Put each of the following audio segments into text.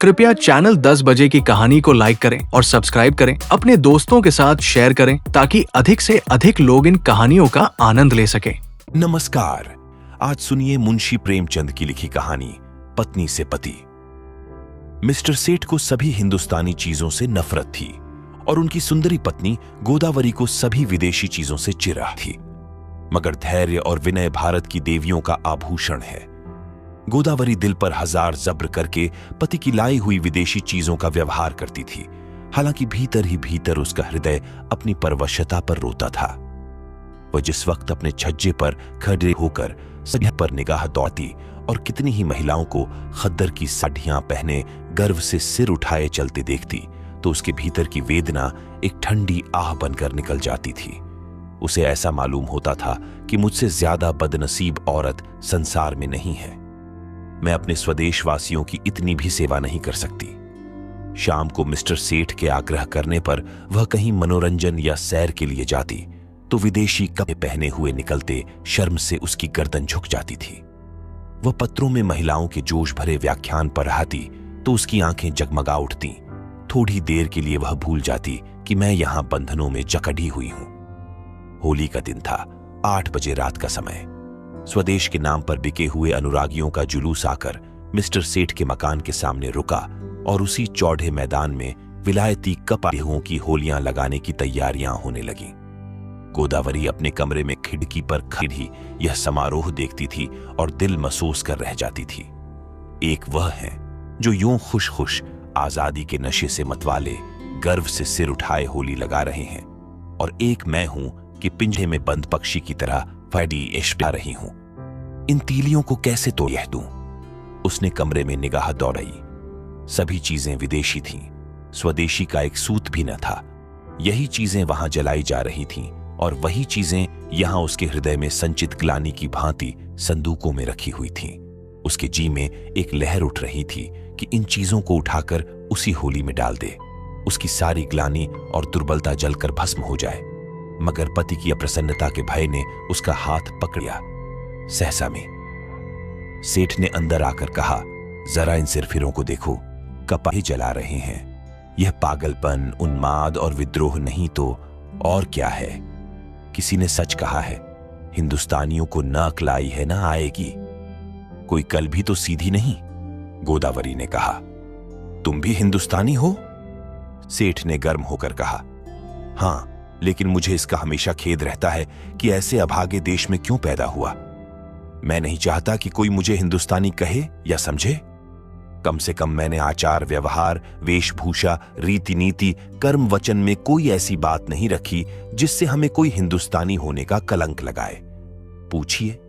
कृपया चैनल 10 बजे की कहानी को लाइक करें और सब्सक्राइब करें, अपने दोस्तों के साथ शेयर करें ताकि अधिक से अधिक लोग इन कहानियों का आनंद ले सकें। नमस्कार, आज सुनिए मुंशी प्रेमचंद की लिखी कहानी पत्नी से पति। मिस्टर सेठ को सभी हिंदुस्तानी चीजों से नफरत थी और उनकी सुंदरी पत्नी गोदावरी को सभी विदेशी चीजों से चिढ़ थी। मगर धैर्य और विनय भारत की देवियों का आभूषण है। गोदावरी दिल पर हजार जब्र करके पति की लाई हुई विदेशी चीजों का व्यवहार करती थी, हालांकि भीतर ही भीतर उसका हृदय अपनी परवशता पर रोता था। वह जिस वक्त अपने छज्जे पर खड़े होकर सभी पर निगाह दौड़ती और कितनी ही महिलाओं को खद्दर की साड़ियां पहने गर्व से सिर उठाए चलते देखती, तो उसके भीतर की वेदना एक ठंडी आह बनकर निकल जाती थी। उसे ऐसा मालूम होता था कि मुझसे ज्यादा बदनसीब औरत संसार में नहीं है। मैं अपने स्वदेशवासियों की इतनी भी सेवा नहीं कर सकती। शाम को मिस्टर सेठ के आग्रह करने पर वह कहीं मनोरंजन या सैर के लिए जाती, तो विदेशी कपड़े पहने हुए निकलते शर्म से उसकी गर्दन झुक जाती थी। वह पत्रों में महिलाओं के जोश भरे व्याख्यान पढ़ाती तो उसकी आंखें जगमगा उठती। थोड़ी देर के लिए वह भूल जाती कि मैं यहां बंधनों में जकड़ी हुई हूं। होली का दिन था, 8 बजे रात का समय। स्वदेश के नाम पर बिके हुए अनुरागियों का जुलूस आकर मिस्टर सेठ के मकान के सामने रुका और उसी चौड़े मैदान में विलायती कपाहों की होलियां लगाने की तैयारियां होने लगीं। गोदावरी अपने कमरे में खिड़की पर खड़ी यह समारोह देखती थी और दिल महसूस कर रह जाती थी। एक वह है जो यूं खुश खुश आजादी के नशे से मतवाले गर्व से सिर उठाए होली लगा रहे हैं, और एक मैं हूं कि पिंजरे में बंद पक्षी की तरह फैडी इश्पा रही हूं। इन तीलियों को कैसे तोड़ दूं? उसने कमरे में निगाह दौड़ाई। सभी चीजें विदेशी थीं, स्वदेशी का एक सूत भी न था। यही चीजें वहां जलाई जा रही थीं और वही चीजें यहां उसके हृदय में संचित ग्लानि की भांति संदूकों में रखी हुई थीं। उसके जी में एक लहर उठ रही थी कि इन चीजों को उठाकर उसी होली में डाल दे, उसकी सारी ग्लानि और दुर्बलता जलकर भस्म हो जाए। मगर पति की अप्रसन्नता के भय ने उसका हाथ पकड़ लिया। सहसा में सेठ ने अंदर आकर कहा, जरा इन सिरफिरों को देखो, कपाही जला रहे हैं। यह पागलपन, उन्माद और विद्रोह नहीं तो और क्या है? किसी ने सच कहा है, हिंदुस्तानियों को न अक्लाई है न आएगी। कोई कल भी तो सीधी नहीं। गोदावरी ने कहा, तुम भी हिंदुस्तानी हो? सेठ ने गर्म होकर कहा, हां, लेकिन मुझे इसका हमेशा खेद रहता है कि ऐसे अभागे देश में क्यों पैदा हुआ। मैं नहीं चाहता कि कोई मुझे हिंदुस्तानी कहे या समझे। कम से कम मैंने आचार व्यवहार, वेशभूषा, रीति नीति, कर्म वचन में कोई ऐसी बात नहीं रखी जिससे हमें कोई हिंदुस्तानी होने का कलंक लगाए। पूछिए,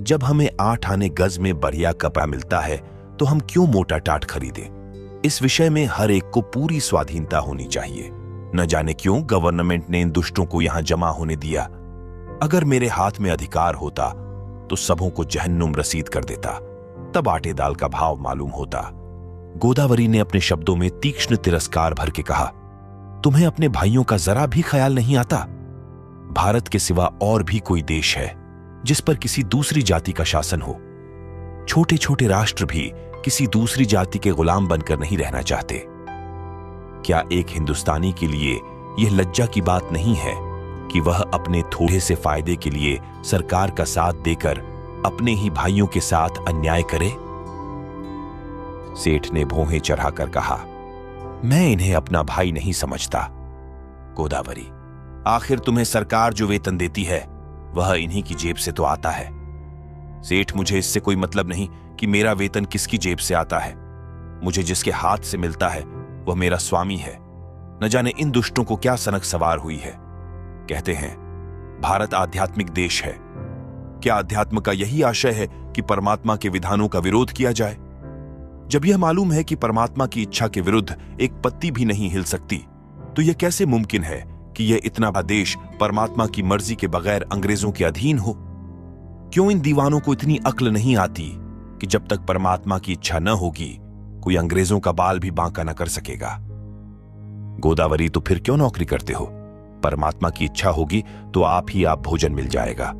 जब हमें 8 आने गज में बढ़िया कपड़ा मिलता है तो हम क्यों मोटा टाट खरीदें? इस विषय में हर एक को पूरी स्वाधीनता होनी चाहिए। न जाने क्यों गवर्नमेंट ने इन दुष्टों को यहां जमा होने दिया। अगर मेरे हाथ में अधिकार होता तो सबों को जहन्नुम रसीद कर देता, तब आटे दाल का भाव मालूम होता। गोदावरी ने अपने शब्दों में तीक्ष्ण तिरस्कार भर के कहा, तुम्हें अपने भाइयों का जरा भी ख्याल नहीं आता? भारत के सिवा और भी कोई देश है जिस पर किसी दूसरी जाति का शासन हो? छोटे छोटे राष्ट्र भी किसी दूसरी जाति के गुलाम बनकर नहीं रहना चाहते। क्या एक हिंदुस्तानी के लिए यह लज्जा की बात नहीं है कि वह अपने थोड़े से फायदे के लिए सरकार का साथ देकर अपने ही भाइयों के साथ अन्याय करे? सेठ ने भौहें चढ़ाकर कहा, मैं इन्हें अपना भाई नहीं समझता। गोदावरी, आखिर तुम्हें सरकार जो वेतन देती है वह इन्हीं की जेब से तो आता है। सेठ, मुझे इससे कोई मतलब नहीं कि मेरा वेतन किसकी जेब से आता है। मुझे जिसके हाथ से मिलता है वह मेरा स्वामी है। न जाने इन दुष्टों को क्या सनक सवार हुई है। कहते हैं भारत आध्यात्मिक देश है। क्या अध्यात्म का यही आशय है कि परमात्मा के विधानों का विरोध किया जाए? जब यह मालूम है कि परमात्मा की इच्छा के विरुद्ध एक पत्ती भी नहीं हिल सकती, तो यह कैसे मुमकिन है कि यह इतना बड़ा देश परमात्मा की मर्जी के बगैर अंग्रेजों के अधीन हो? क्यों इन दीवानों को इतनी अक्ल नहीं आती कि जब तक परमात्मा की इच्छा न होगी कोई अंग्रेजों का बाल भी बांका न कर सकेगा? गोदावरी, तो फिर क्यों नौकरी करते हो? परमात्मा की इच्छा होगी तो आप ही आप भोजन मिल जाएगा।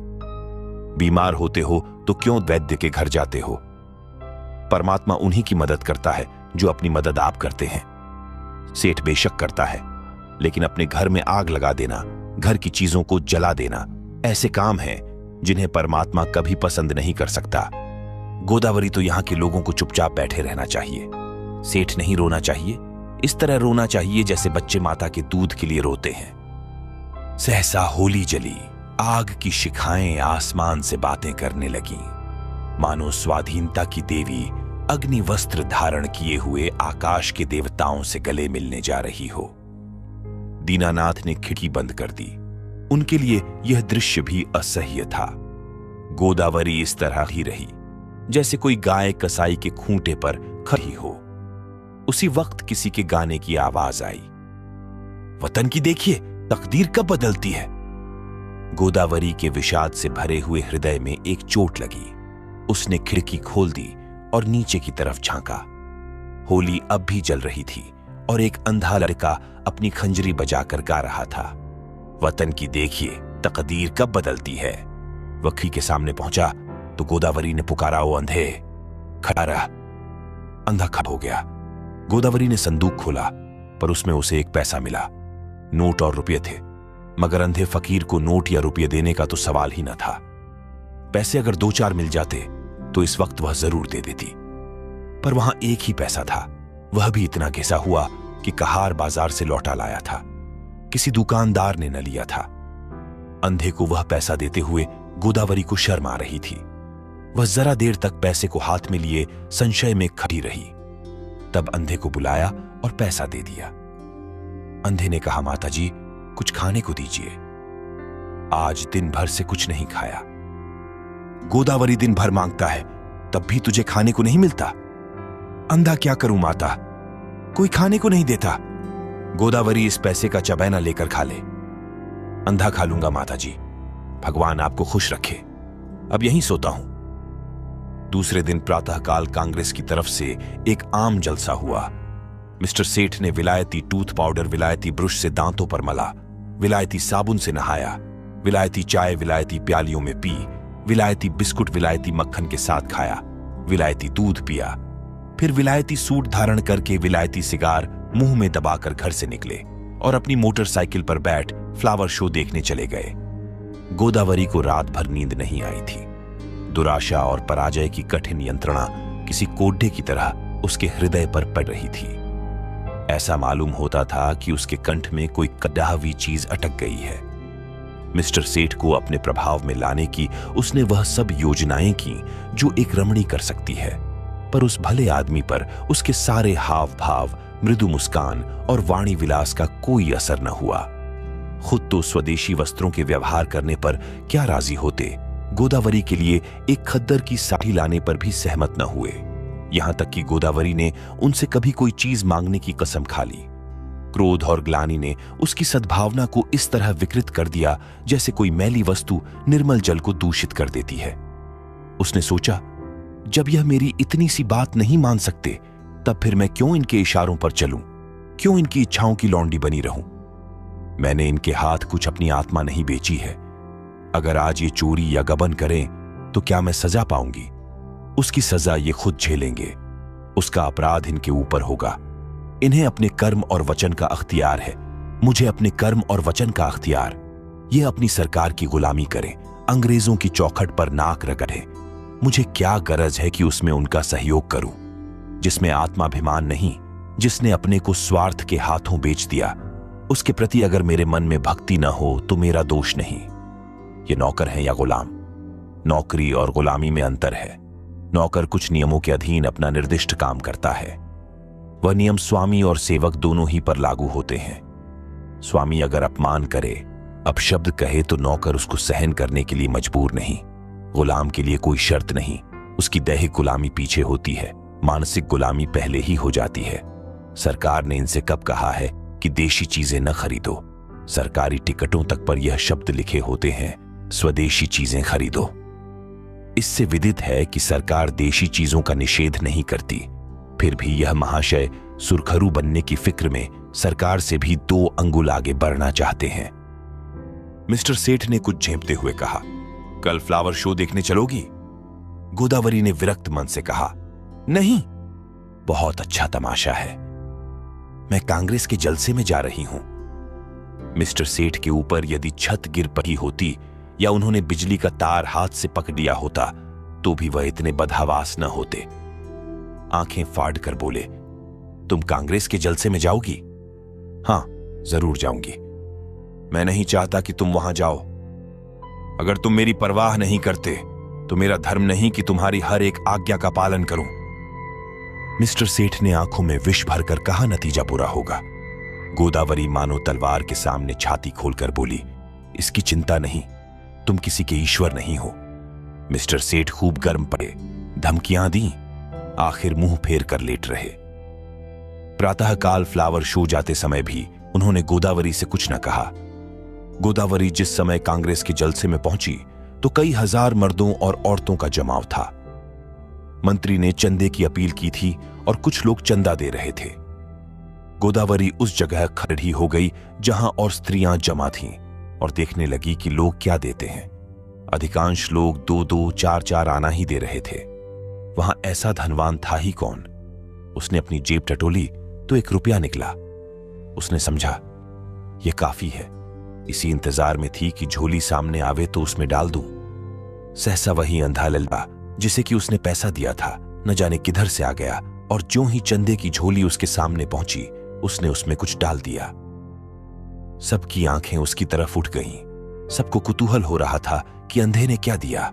बीमार होते हो तो क्यों वैद्य के घर जाते हो? परमात्मा उन्हीं की मदद करता है जो अपनी मदद आप करते हैं। सेठ बेशक करता है, लेकिन अपने घर में आग लगा देना, घर की चीजों को जला देना ऐसे काम हैं जिन्हें परमात्मा कभी पसंद नहीं कर सकता। गोदावरी तो यहां के लोगों को चुपचाप बैठे रहना चाहिए। सेठ नहीं रोना चाहिए, इस तरह रोना चाहिए जैसे बच्चे माता के दूध के लिए रोते हैं। सहसा होली जली, आग की शिखाएं आसमान से बातें करने लगीं, मानो स्वाधीनता की देवी अग्नि वस्त्र धारण किए हुए आकाश के देवताओं से गले मिलने जा रही हो। दीनानाथ ने खिड़की बंद कर दी। उनके लिए यह दृश्य भी असह्य था। गोदावरी इस तरह ही रही जैसे कोई गाय कसाई के खूंटे पर खड़ी हो। उसी वक्त किसी के गाने की आवाज आई, वतन की देखिए तकदीर कब बदलती है। गोदावरी के विषाद से भरे हुए हृदय में एक चोट लगी। उसने खिड़की खोल दी और नीचे की तरफ झांका। होली अब भी जल रही थी और एक अंधा लड़का अपनी खंजरी बजाकर गा रहा था, वतन की देखिए तकदीर कब बदलती है। वक्री के सामने पहुंचा तो गोदावरी ने पुकारा, ओ अंधे खड़ा रहा। अंधा खड़ा हो गया। गोदावरी ने संदूक खोला, पर उसमें उसे एक पैसा मिला। नोट और रुपये थे, मगर अंधे फकीर को नोट या रुपये देने का तो सवाल ही न था। पैसे अगर 2-4 मिल जाते तो इस वक्त वह जरूर दे देती, पर वहां एक ही पैसा था, वह भी इतना घिसा हुआ कि कहार बाजार से लौटा लाया था। किसी दुकानदार ने न लिया था। अंधे को वह पैसा देते हुए गोदावरी को शर्म आ रही थी। वह जरा देर तक पैसे को हाथ में लिए संशय में खड़ी रही। तब अंधे को बुलाया और पैसा दे दिया। अंधे ने कहा, माता जी कुछ खाने को दीजिए, आज दिन भर से कुछ नहीं खाया। गोदावरी दिन भर मांगता है तब भी तुझे खाने को नहीं मिलता। अंधा क्या करूं माता, कोई खाने को नहीं देता। गोदावरी इस पैसे का चबैना लेकर खा ले। अंधा खा लूंगा माता जी, भगवान आपको खुश रखे, अब यहीं सोता हूं। दूसरे दिन प्रातःकाल कांग्रेस की तरफ से एक आम जलसा हुआ। मिस्टर सेठ ने विलायती टूथ पाउडर विलायती ब्रश से दांतों पर मला, विलायती साबुन से नहाया, विलायती चाय विलायती प्यालियों में पी, विलायती बिस्कुट विलायती मक्खन के साथ खाया, विलायती दूध पिया, फिर विलायती सूट धारण करके विलायती सिगार मुंह में दबाकर घर से निकले और अपनी मोटरसाइकिल पर बैठ फ्लावर शो देखने चले गए। गोदावरी को रात भर नींद नहीं आई थी। दुराशा और पराजय की कठिन यंत्रणा किसी कोड्ढे की तरह उसके हृदय पर पड़ रही थी। ऐसा मालूम होता था कि उसके कंठ में कोई कदावी चीज अटक गई है। मिस्टर सेठ को अपने प्रभाव में लाने की उसने वह सब योजनाएं की जो एक रमणी कर सकती है, पर उस भले आदमी पर उसके सारे हाव भाव, मृदु मुस्कान और वाणी विलास का कोई असर न हुआ। खुद तो स्वदेशी वस्त्रों के व्यवहार करने पर क्या राजी होते, गोदावरी के लिए एक खद्दर की साड़ी लाने पर भी सहमत न हुए। यहां तक कि गोदावरी ने उनसे कभी कोई चीज मांगने की कसम खा ली। क्रोध और ग्लानि ने उसकी सद्भावना को इस तरह विकृत कर दिया जैसे कोई मैली वस्तु निर्मल जल को दूषित कर देती है। उसने सोचा, जब यह मेरी इतनी सी बात नहीं मान सकते, तब फिर मैं क्यों इनके इशारों पर चलूं, क्यों इनकी इच्छाओं की लौंडी बनी रहूं। मैंने इनके हाथ कुछ अपनी आत्मा नहीं बेची है। अगर आज ये चोरी या गबन करें तो क्या मैं सजा पाऊंगी? उसकी सजा ये खुद झेलेंगे। उसका अपराध इनके ऊपर होगा। इन्हें अपने कर्म और वचन का अख्तियार है, मुझे अपने कर्म और वचन का अख्तियार। ये अपनी सरकार की गुलामी करें, अंग्रेजों की चौखट पर नाक रगड़ें। मुझे क्या गरज है कि उसमें उनका सहयोग करूं? जिसमें आत्माभिमान नहीं, जिसने अपने को स्वार्थ के हाथों बेच दिया, उसके प्रति अगर मेरे मन में भक्ति न हो तो मेरा दोष नहीं। ये नौकर है या गुलाम? नौकरी और गुलामी में अंतर है। नौकर कुछ नियमों के अधीन अपना निर्दिष्ट काम करता है। वह नियम स्वामी और सेवक दोनों ही पर लागू होते हैं। स्वामी अगर अपमान करे, अपशब्द कहे, तो नौकर उसको सहन करने के लिए मजबूर नहीं। गुलाम के लिए कोई शर्त नहीं, उसकी दैहिक गुलामी पीछे होती है, मानसिक गुलामी पहले ही हो जाती है। सरकार ने इनसे कब कहा है कि देशी चीजें न खरीदो? सरकारी टिकटों तक पर यह शब्द लिखे होते हैं, स्वदेशी चीजें खरीदो। इससे विदित है कि सरकार देशी चीजों का निषेध नहीं करती। फिर भी यह महाशय सुरखरू बनने की फिक्र में सरकार से भी 2 अंगुल आगे बढ़ना चाहते हैं। मिस्टर सेठ ने कुछ झेंपते हुए कहा, कल फ्लावर शो देखने चलोगी? गोदावरी ने विरक्त मन से कहा, नहीं, बहुत अच्छा तमाशा है। मैं कांग्रेस के जलसे में जा रही हूं। मिस्टर सेठ के ऊपर यदि छत गिर पड़ी होती या उन्होंने बिजली का तार हाथ से पकड़ लिया होता तो भी वह इतने बदहवास न होते। आंखें फाड़ कर बोले, तुम कांग्रेस के जलसे में जाओगी? हां, जरूर जाऊंगी। मैं नहीं चाहता कि तुम वहां जाओ। अगर तुम मेरी परवाह नहीं करते तो मेरा धर्म नहीं कि तुम्हारी हर एक आज्ञा का पालन करूं। मिस्टर सेठ ने आंखों में विष भरकर कहा, नतीजा बुरा होगा। गोदावरी मानो तलवार के सामने छाती खोलकर बोली, इसकी चिंता नहीं, तुम किसी के ईश्वर नहीं हो। मिस्टर सेठ खूब गर्म पड़े, धमकियां दी, आखिर मुंह फेर कर लेट रहे। प्रातःकाल फ्लावर शो जाते समय भी उन्होंने गोदावरी से कुछ न कहा। गोदावरी जिस समय कांग्रेस के जलसे में पहुंची तो कई हजार मर्दों और औरतों का जमाव था। मंत्री ने चंदे की अपील की थी और कुछ लोग चंदा दे रहे थे। गोदावरी उस जगह खड़ी हो गई जहां और स्त्रियां जमा थीं और देखने लगी कि लोग क्या देते हैं। अधिकांश लोग 2-2, 4-4 आना ही दे रहे थे। वहां ऐसा धनवान था ही कौन। उसने अपनी जेब टटोली तो 1 रुपया निकला। उसने समझा यह काफी है। इसी इंतजार में थी कि झोली सामने आवे तो उसमें डाल दूं। सहसा वही अंधा लल्ला जिसे कि उसने पैसा दिया था न जाने किधर से आ गया और ज्यों ही चंदे की झोली उसके सामने पहुंची उसने उसमें कुछ डाल दिया। सबकी आंखें उसकी तरफ उठ गईं। सबको कुतूहल हो रहा था कि अंधे ने क्या दिया।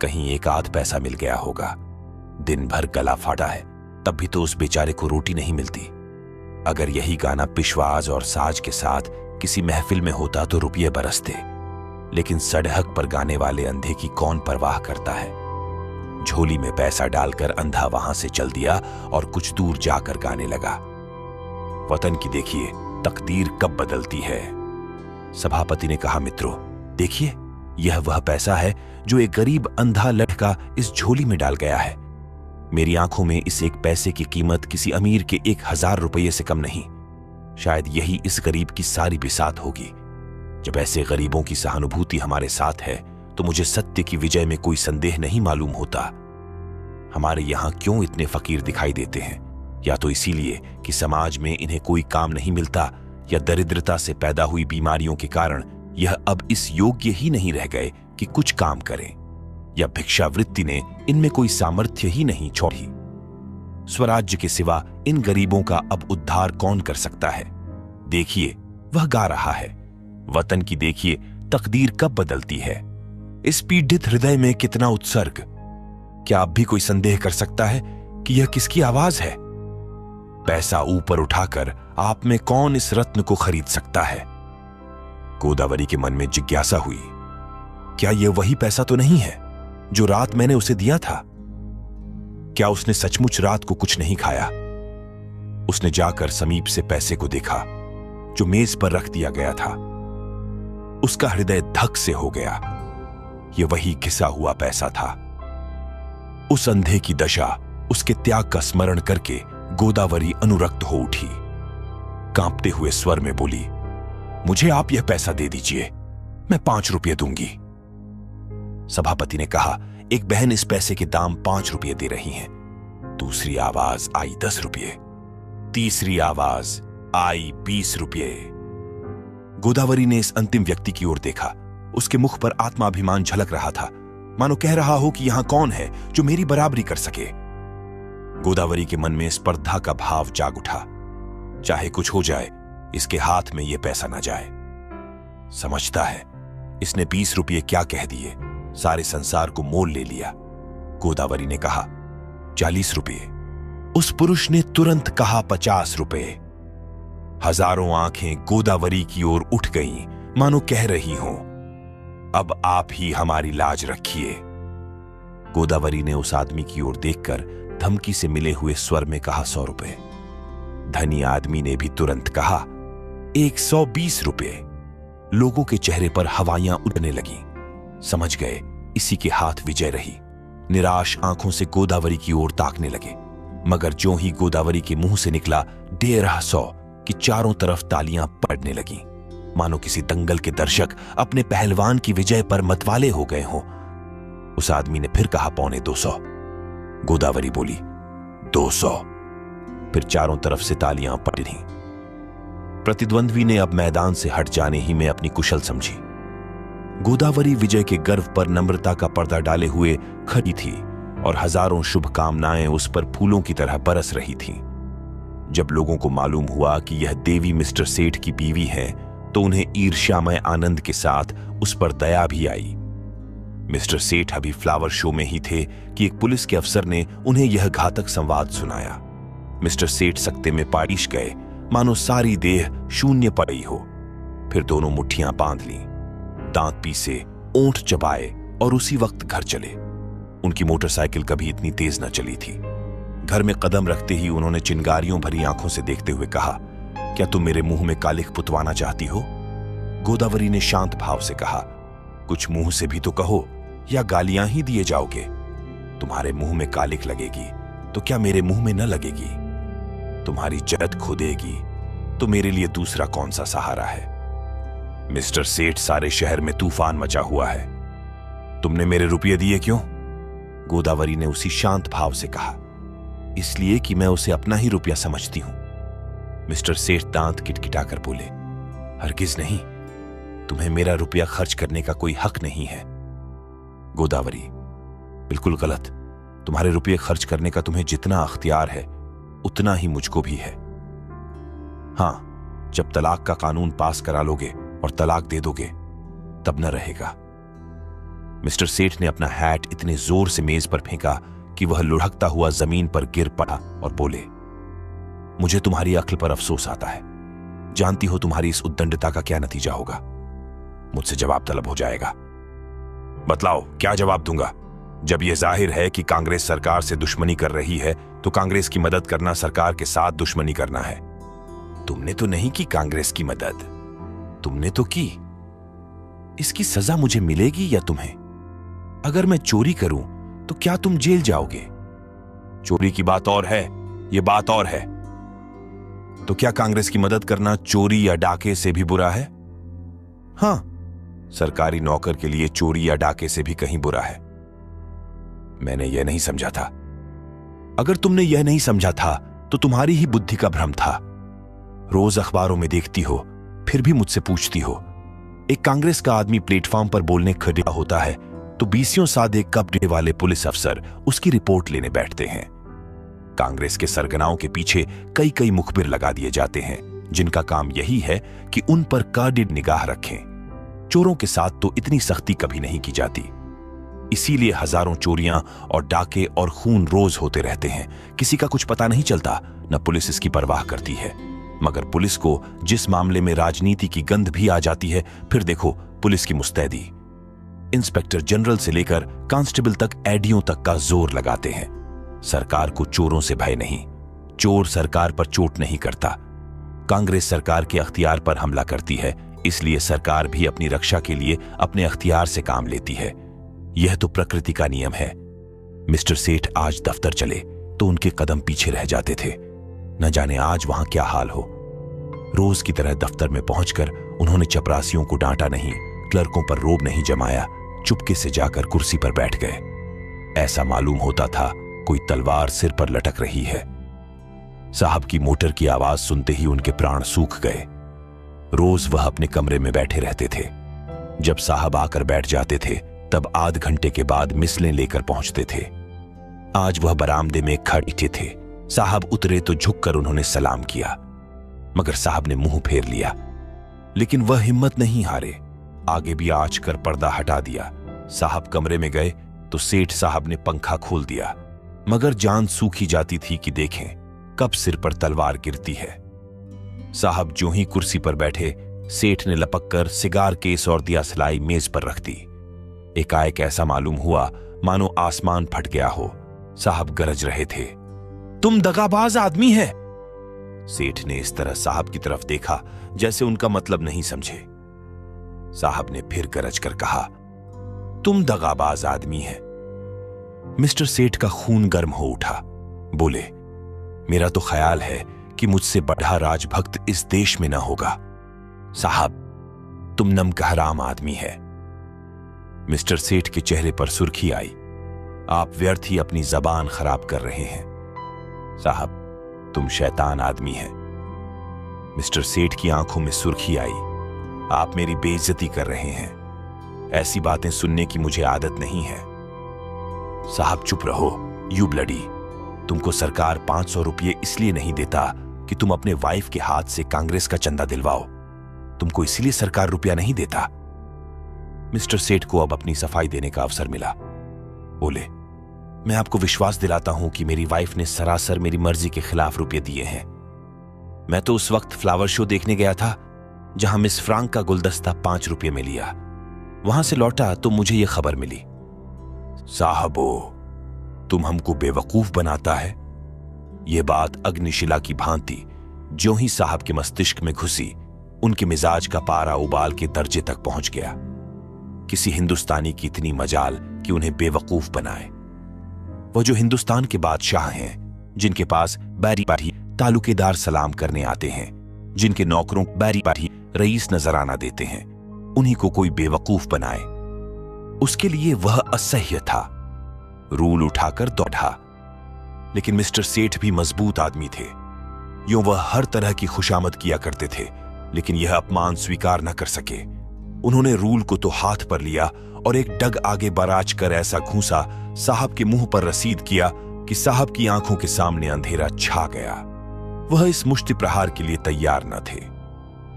कहीं 1 आध पैसा मिल गया होगा। दिन भर गला फाड़ा है, तब भी तो उस बेचारे को रोटी नहीं मिलती। अगर यही गाना पिशवाज और साज के साथ किसी महफिल में होता तो रुपये बरसते, लेकिन सड़क पर गाने वाले अंधे की कौन परवाह करता है। झोली में पैसा डालकर अंधा वहां से चल दिया और कुछ दूर जाकर गाने लगा, वतन की देखिए तकदीर कब बदलती है। सभापति ने कहा, मित्रों देखिए, यह वह पैसा है जो एक गरीब अंधा लड़का इस झोली में डाल गया है। मेरी आंखों में इस 1 पैसे की कीमत किसी अमीर के 1000 रुपये से कम नहीं। शायद यही इस गरीब की सारी बिसात होगी। जब ऐसे गरीबों की सहानुभूति हमारे साथ है तो मुझे सत्य की विजय में कोई संदेह नहीं मालूम होता। हमारे यहां क्यों इतने फकीर दिखाई देते हैं? या तो इसीलिए कि समाज में इन्हें कोई काम नहीं मिलता, या दरिद्रता से पैदा हुई बीमारियों के कारण यह अब इस योग्य ही नहीं रह गए कि कुछ काम करें, या भिक्षावृत्ति ने इनमें कोई सामर्थ्य ही नहीं छोड़ी। स्वराज्य के सिवा इन गरीबों का अब उद्धार कौन कर सकता है? देखिए वह गा रहा है, वतन की देखिए तकदीर कब बदलती है। इस पीड़ित हृदय में कितना उत्सर्ग। क्या अब भी कोई संदेह कर सकता है कि यह किसकी आवाज है? पैसा ऊपर उठाकर आप में कौन इस रत्न को खरीद सकता है? गोदावरी के मन में जिज्ञासा हुई, क्या यह वही पैसा तो नहीं है जो रात मैंने उसे दिया था? क्या उसने सचमुच रात को कुछ नहीं खाया? उसने जाकर समीप से पैसे को देखा जो मेज पर रख दिया गया था। उसका हृदय धक से हो गया। यह वही घिसा हुआ पैसा था। उस अंधे की दशा, उसके त्याग का स्मरण करके गोदावरी अनुरक्त हो उठी। कांपते हुए स्वर में बोली, मुझे आप यह पैसा दे दीजिए, मैं 5 रुपये दूंगी। सभापति ने कहा, एक बहन इस पैसे के दाम 5 रुपये दे रही हैं। दूसरी आवाज आई 10 रुपये, तीसरी आवाज आई 20 रुपये। गोदावरी ने इस अंतिम व्यक्ति की ओर देखा। उसके मुख पर आत्माभिमान झलक रहा था, मानो कह रहा हो कि यहां कौन है जो मेरी बराबरी कर सके। गोदावरी के मन में स्पर्धा का भाव जाग उठा। चाहे कुछ हो जाए, इसके हाथ में यह पैसा ना जाए। समझता है इसने 20 रुपये क्या कह दिए, सारे संसार को मोल ले लिया। गोदावरी ने कहा, 40 रुपये। उस पुरुष ने तुरंत कहा, 50 रुपये। हजारों आंखें गोदावरी की ओर उठ गईं, मानो कह रही हों, अब आप ही हमारी लाज रखिए। गोदावरी ने उस आदमी की ओर देखकर धमकी से मिले हुए स्वर में कहा, 100 रुपये। धनी आदमी ने भी तुरंत कहा, 120 रुपये। लोगों के चेहरे पर हवाइयां उड़ने लगीं। समझ गए इसी के हाथ विजय रही। निराश आंखों से गोदावरी की ओर ताकने लगे, मगर ज्यों ही गोदावरी के मुंह से निकला 150 कि चारों तरफ तालियां पड़ने लगीं, मानो किसी दंगल के दर्शक अपने पहलवान की विजय पर मतवाले हो गए हों। उस आदमी ने फिर कहा, 225। गोदावरी बोली, 200। फिर चारों तरफ से तालियां पड़ी। प्रतिद्वंद्वी ने अब मैदान से हट जाने ही में अपनी कुशल समझी। गोदावरी विजय के गर्व पर नम्रता का पर्दा डाले हुए खड़ी थी और हजारों शुभकामनाएं उस पर फूलों की तरह बरस रही थीं। जब लोगों को मालूम हुआ कि यह देवी मिस्टर सेठ की बीवी है तो उन्हें ईर्ष्यामय आनंद के साथ उस पर दया भी आई। मिस्टर सेठ अभी फ्लावर शो में ही थे कि एक पुलिस के अफसर ने उन्हें यह घातक संवाद सुनाया। मिस्टर सेठ सकते में पारिश गए, मानो सारी देह शून्य पड़ी हो। फिर दोनों मुट्ठियां बांध लीं, दांत पीसे, ओंठ चबाए और उसी वक्त घर चले। उनकी मोटरसाइकिल कभी इतनी तेज न चली थी। घर में कदम रखते ही उन्होंने चिंगारियों भरी आंखों से देखते हुए कहा, क्या तुम मेरे मुंह में कालिख पुतवाना चाहती हो? गोदावरी ने शांत भाव से कहा, कुछ मुंह से भी तो कहो, या गालियां ही दिए जाओगे? तुम्हारे मुंह में कालिख लगेगी तो क्या मेरे मुंह में न लगेगी? तुम्हारी जरत खुदेगी तो मेरे लिए दूसरा कौन सा सहारा है? मिस्टर सेठ, सारे शहर में तूफान मचा हुआ है। तुमने मेरे रुपये दिए क्यों? गोदावरी ने उसी शांत भाव से कहा, इसलिए कि मैं उसे अपना ही रुपया समझती हूं। मिस्टर सेठ दांत किटकिटाकर बोले, हरगिज नहीं, तुम्हें मेरा रुपया खर्च करने का कोई हक नहीं है। गोदावरी, बिल्कुल गलत। तुम्हारे रुपये खर्च करने का तुम्हें जितना अख्तियार है उतना ही मुझको भी है। हां, जब तलाक का कानून पास करा लोगे और तलाक दे दोगे तब न रहेगा। मिस्टर सेठ ने अपना हैट इतने जोर से मेज पर फेंका कि वह लुढ़कता हुआ जमीन पर गिर पड़ा और बोले, मुझे तुम्हारी अक्ल पर अफसोस आता है। जानती हो तुम्हारी इस उद्दंडता का क्या नतीजा होगा? मुझसे जवाब तलब हो जाएगा। बतलाओ, क्या जवाब दूंगा? जब यह जाहिर है कि कांग्रेस सरकार से दुश्मनी कर रही है तो कांग्रेस की मदद करना सरकार के साथ दुश्मनी करना है। तुमने तो नहीं की कांग्रेस की मदद, तुमने तो की। इसकी सजा मुझे मिलेगी या तुम्हें? अगर मैं चोरी करूं तो क्या तुम जेल जाओगे? चोरी की बात और है, यह बात और है। तो क्या कांग्रेस की मदद करना चोरी या डाके से भी बुरा है? हां, सरकारी नौकर के लिए चोरी या डाके से भी कहीं बुरा है। मैंने यह नहीं समझा था। अगर तुमने यह नहीं समझा था तो तुम्हारी ही बुद्धि का भ्रम था। रोज अखबारों में देखती हो, फिर भी मुझसे पूछती हो। एक कांग्रेस का आदमी प्लेटफॉर्म पर बोलने खड़ा होता है तो बीसियों सादे कपड़े वाले पुलिस अफसर उसकी रिपोर्ट लेने बैठते हैं। कांग्रेस के सरगनाओं के पीछे कई कई मुखबिर लगा दिए जाते हैं जिनका काम यही है कि उन पर कार्डिड निगाह रखें। चोरों के साथ तो इतनी सख्ती कभी नहीं की जाती। इसीलिए हजारों चोरियां और डाके और खून रोज होते रहते हैं। किसी का कुछ पता नहीं चलता, न पुलिस इसकी परवाह करती है। मगर पुलिस को जिस मामले में राजनीति की गंध भी आ जाती है, फिर देखो पुलिस की मुस्तैदी। इंस्पेक्टर जनरल से लेकर कांस्टेबल तक एडियों तक का जोर लगाते हैं। सरकार को चोरों से भय नहीं, चोर सरकार पर चोट नहीं करता। कांग्रेस सरकार के अख्तियार पर हमला करती है, इसलिए सरकार भी अपनी रक्षा के लिए अपने अख्तियार से काम लेती है। यह तो प्रकृति का नियम है। मिस्टर सेठ आज दफ्तर चले तो उनके कदम पीछे रह जाते थे। न जाने आज वहां क्या हाल हो। रोज की तरह दफ्तर में पहुंचकर उन्होंने चपरासियों को डांटा नहीं, क्लर्कों पर रोब नहीं जमाया, चुपके से जाकर कुर्सी पर बैठ गए। ऐसा मालूम होता था कोई तलवार सिर पर लटक रही है। साहब की मोटर की आवाज सुनते ही उनके प्राण सूख गए। रोज वह अपने कमरे में बैठे रहते थे। जब साहब आकर बैठ जाते थे तब आध घंटे के बाद मिसलें लेकर पहुंचते थे। आज वह बरामदे में खड़े थे। साहब उतरे तो झुककर उन्होंने सलाम किया, मगर साहब ने मुंह फेर लिया। लेकिन वह हिम्मत नहीं हारे, आगे भी आंच कर पर्दा हटा दिया। साहब कमरे में गए तो सेठ साहब ने पंखा खोल दिया, मगर जान सूखी जाती थी कि देखें कब सिर पर तलवार गिरती है। साहब जो ही कुर्सी पर बैठे, सेठ ने लपक कर सिगार केस और दिया सलाई मेज पर रख दी। एकाएक ऐसा मालूम हुआ मानो आसमान फट गया हो। साहब गरज रहे थे, तुम दगाबाज आदमी है। सेठ ने इस तरह साहब की तरफ देखा जैसे उनका मतलब नहीं समझे। साहब ने फिर गरज कर कहा, तुम दगाबाज आदमी है। मिस्टर सेठ का खून गर्म हो उठा। बोले, मेरा तो ख्याल है कि मुझसे बढ़ा राजभक्त इस देश में ना होगा। साहब, तुम नमकहराम आदमी है। मिस्टर सेठ के चेहरे पर सुर्खी आई। आप व्यर्थ ही अपनी जबान खराब कर रहे हैं। साहब, तुम शैतान आदमी है। मिस्टर सेठ की आंखों में सुर्खी आई। आप मेरी बेइज्जती कर रहे हैं। ऐसी बातें सुनने की मुझे आदत नहीं है। साहब चुप रहो, यू ब्लडी। तुमको सरकार 500 रुपये इसलिए नहीं देता कि तुम अपने वाइफ के हाथ से कांग्रेस का चंदा दिलवाओ। तुमको इसलिए सरकार रुपया नहीं देता। मिस्टर सेठ को अब अपनी सफाई देने का अवसर मिला। बोले, मैं आपको विश्वास दिलाता हूं कि मेरी वाइफ ने सरासर मेरी मर्जी के खिलाफ रुपये दिए हैं। मैं तो उस वक्त फ्लावर शो देखने गया था जहां मिस फ्रांक का गुलदस्ता 5 रुपये में लिया। वहां से लौटा तो मुझे यह खबर मिली। साहबो, तुम हमको बेवकूफ बनाता है। यह बात अग्निशिला की भांति ज्यों ही साहब के मस्तिष्क में घुसी, उनके मिजाज का पारा उबाल के दर्जे तक पहुंच गया। किसी हिंदुस्तानी की इतनी मजाल कि उन्हें बेवकूफ बनाए। वह जो हिंदुस्तान के बादशाह हैं, जिनके पास बैरी बारी तालुकेदार सलाम करने आते हैं, जिनके नौकरों बैरी बारी रईस नजराना देते हैं, उन्हीं को कोई बेवकूफ बनाए, उसके लिए वह असह्य था। रूल उठाकर दौड़ा। लेकिन मिस्टर सेठ भी मजबूत आदमी थे। यूं वह हर तरह की खुशामद किया करते थे, लेकिन यह अपमान स्वीकार न कर सके। उन्होंने रूल को तो हाथ पर लिया और एक डग आगे बराच कर ऐसा घूंसा, साहब के मुंह पर रसीद किया कि साहब की आंखों के सामने अंधेरा छा गया। वह इस मुष्टि प्रहार के लिए तैयार न थे।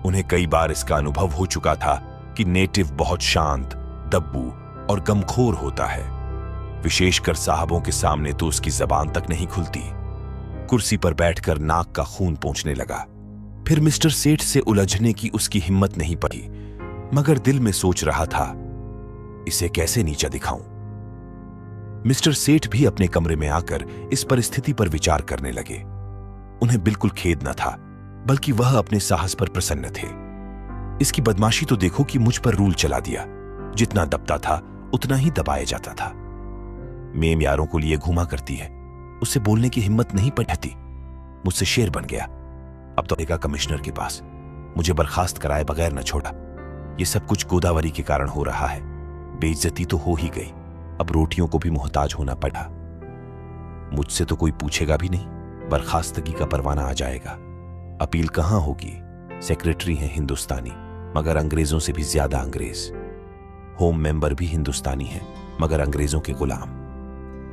उन्हें कई बार इसका अनुभव हो चुका था कि नेटिव बहुत शांत, दब्बू और गमखोर होता है। विशेषकर साहबों के सामने तो उसकी जबान तक नहीं खुलती। कुर्सी पर बैठकर नाक का खून पोंछने लगा। फिर मिस्टर सेठ से उलझने की उसकी हिम्मत नहीं पड़ी, मगर दिल में सोच रहा था, इसे कैसे नीचा दिखाऊं। मिस्टर सेठ भी अपने कमरे में आकर इस परिस्थिति पर विचार करने लगे। उन्हें बिल्कुल खेद न था, बल्कि वह अपने साहस पर प्रसन्न थे। इसकी बदमाशी तो देखो कि मुझ पर रूल चला दिया। जितना दबता था उतना ही दबाया जाता था। मेम यारों को लिए घुमा करती है, उससे बोलने की हिम्मत नहीं पड़ती। मुझसे शेर बन गया। अब तो एक कमिश्नर के पास मुझे बर्खास्त कराए बगैर न छोड़ा। ये सब कुछ गोदावरी के कारण हो रहा है। बेइज्जती तो हो ही गई, अब रोटियों को भी मोहताज होना पड़ा। मुझसे तो कोई पूछेगा भी नहीं, बर्खास्तगी का परवाना आ जाएगा। अपील कहां होगी? सेक्रेटरी हैं हिंदुस्तानी, मगर अंग्रेजों से भी ज्यादा अंग्रेज। होम मेंबर भी हिंदुस्तानी हैं, मगर अंग्रेजों के गुलाम।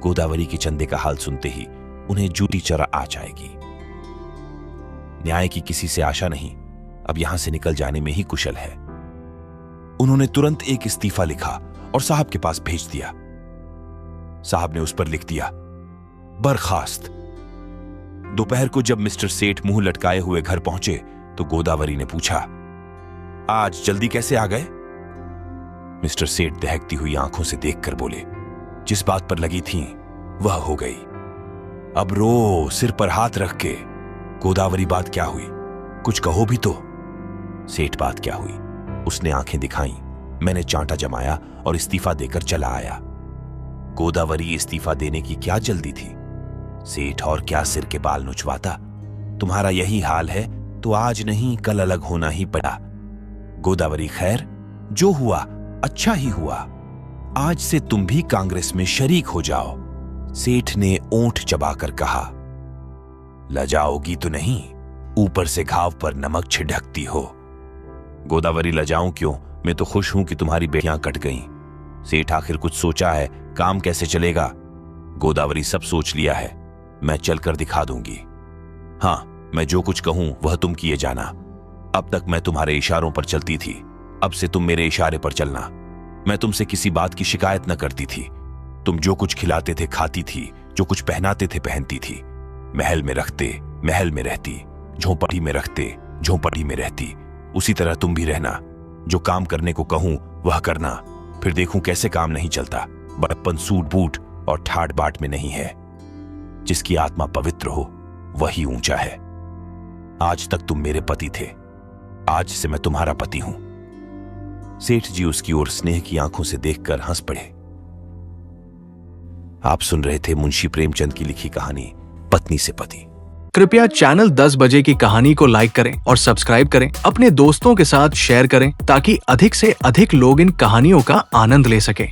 गोदावरी के चंदे का हाल सुनते ही उन्हें जूटी चरा आ जाएगी। न्याय की किसी से आशा नहीं, अब यहां से निकल जाने में ही कुशल है। उन्होंने तुरंत एक इस्तीफा लिखा और साहब के पास भेज दिया। साहब ने उस पर लिख दिया, बर्खास्त। दोपहर को जब मिस्टर सेठ मुंह लटकाए हुए घर पहुंचे तो गोदावरी ने पूछा, आज जल्दी कैसे आ गए? मिस्टर सेठ दहकती हुई आंखों से देखकर बोले, जिस बात पर लगी थी वह हो गई। अब रो सिर पर हाथ रख के। गोदावरी, बात क्या हुई? कुछ कहो भी तो। सेठ, बात क्या हुई? उसने आंखें दिखाई। मैंने चांटा जमाया और इस्तीफा देकर चला आया। गोदावरी, इस्तीफा देने की क्या जल्दी थी? सेठ, और क्या सिर के बाल नुचवाता? तुम्हारा यही हाल है तो आज नहीं कल अलग होना ही पड़ा। गोदावरी, खैर जो हुआ अच्छा ही हुआ। आज से तुम भी कांग्रेस में शरीक हो जाओ। सेठ ने ओंठ चबाकर कहा, लजाओगी तो नहीं, ऊपर से घाव पर नमक छिड़कती हो। गोदावरी, लजाऊं क्यों? मैं तो खुश हूं कि तुम्हारी बेटियां कट गईं। सेठ, आखिर कुछ सोचा है? काम कैसे चलेगा? गोदावरी, सब सोच लिया है, मैं चलकर दिखा दूंगी। हां, मैं जो कुछ कहूं वह तुम किए जाना। अब तक मैं तुम्हारे इशारों पर चलती थी, अब से तुम मेरे इशारे पर चलना। मैं तुमसे किसी बात की शिकायत न करती थी। तुम जो कुछ खिलाते थे खाती थी, जो कुछ पहनाते थे पहनती थी। महल में रखते महल में रहती, झोंपड़ी में रखते झोंपड़ी में रहती। उसी तरह तुम भी रहना। जो काम करने को कहूं वह करना, फिर देखूं कैसे काम नहीं चलता। बड़प्पन सूट बूट और ठाट बाट में नहीं है। जिसकी आत्मा पवित्र हो वही ऊंचा है। आज तक तुम मेरे पति थे, आज से मैं तुम्हारा पति हूं। सेठ जी उसकी ओर स्नेह की आंखों से देखकर हंस पड़े। आप सुन रहे थे मुंशी प्रेमचंद की लिखी कहानी पत्नी से पति। कृपया चैनल 10 बजे की कहानी को लाइक करें और सब्सक्राइब करें। अपने दोस्तों के साथ शेयर करें ताकि अधिक से अधिक लोग इन कहानियों का आनंद ले सकें।